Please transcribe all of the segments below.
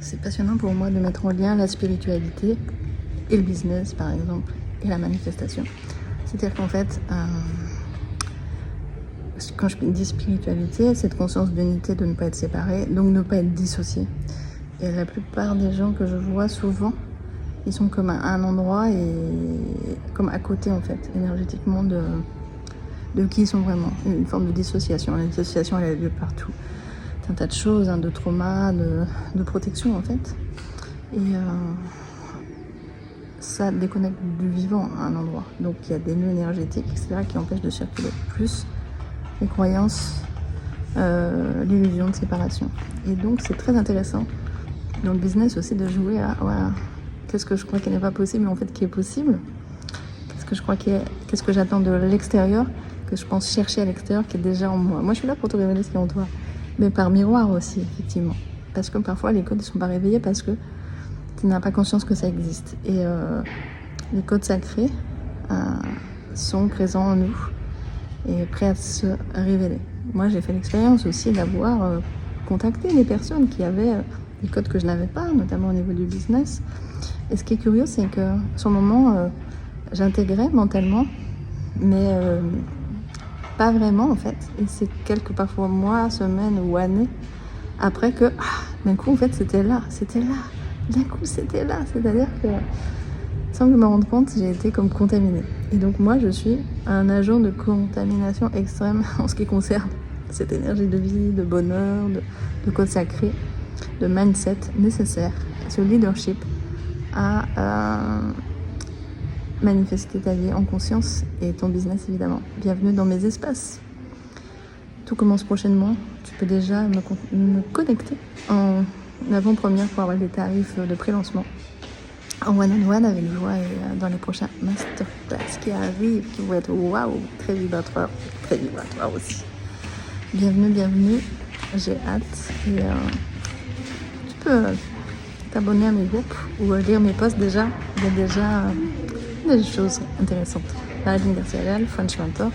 c'est passionnant pour moi de mettre en lien la spiritualité et le business, par exemple, et la manifestation. C'est-à-dire qu'en fait, quand je dis spiritualité, cette conscience d'unité, de ne pas être séparé, donc ne pas être dissocié. Et la plupart des gens que je vois souvent, ils sont comme à un endroit et comme à côté en fait, énergétiquement de qui ils sont vraiment. Une forme de dissociation. La dissociation, elle a lieu partout. C'est un tas de choses, de traumas, de protection en fait. Et ça déconnecte du vivant à un endroit. Donc il y a des nœuds énergétiques, etc., qui empêchent de circuler. Plus les croyances, l'illusion de séparation. Et donc c'est très intéressant dans le business aussi de jouer à voilà, qu'est-ce que je crois qui n'est pas possible, mais en fait qui est possible. Qu'est-ce que j'attends de l'extérieur, que je pense chercher à l'extérieur, qui est déjà en moi. Moi, je suis là pour te révéler ce qui est en toi, mais par miroir aussi, effectivement. Parce que parfois, les codes ne sont pas réveillés parce que tu n'as pas conscience que ça existe. Et les codes sacrés sont présents en nous et prêts à se révéler. Moi, j'ai fait l'expérience aussi d'avoir contacté des personnes qui avaient des codes que je n'avais pas, notamment au niveau du business. Et ce qui est curieux, c'est que sur le moment, j'intégrais mentalement, mais pas vraiment en fait. Et c'est quelques parfois mois, semaines ou années après que d'un coup en fait c'était là. D'un coup c'était là. C'est-à-dire que sans que je me rende compte, j'ai été comme contaminée. Et donc moi je suis un agent de contamination extrême en ce qui concerne cette énergie de vie, de bonheur, de code sacré, de mindset nécessaire, ce leadership à manifester ta vie en conscience et ton business évidemment. Bienvenue dans mes espaces. Tout commence prochainement. Tu peux déjà me connecter en avant-première pour avoir des tarifs de pré-lancement en one-on-one avec joie et dans les prochains masterclass qui arrivent, qui vont être waouh, très vibratoires aussi. Bienvenue, j'ai hâte et tu peux t'abonner à mes groupes ou lire mes posts déjà. Il y a déjà des choses intéressantes. La ligne Garcia, French Mentor,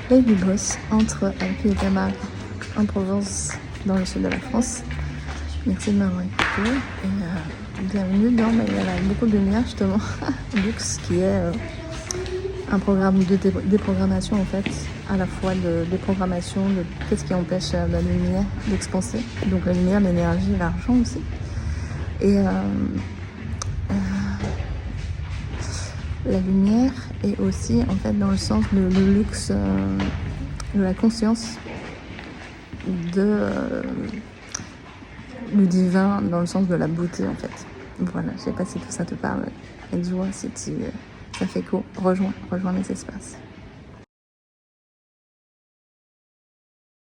Baby Boss, entre Alpi et Camargue, en Provence, dans le sud de la France. Merci de m'avoir écouté et bienvenue dans il y a beaucoup de lumière justement, Lux, qui est un programme de déprogrammation en fait, à la fois de déprogrammation de qu'est-ce qui empêche la lumière d'expanser, donc la lumière, l'énergie, l'argent aussi. Et la lumière est aussi en fait dans le sens de luxe, de la conscience, du divin, dans le sens de la beauté en fait. Voilà, je sais pas si tout ça te parle, avec joie, si ça fait écho, rejoins mes espaces.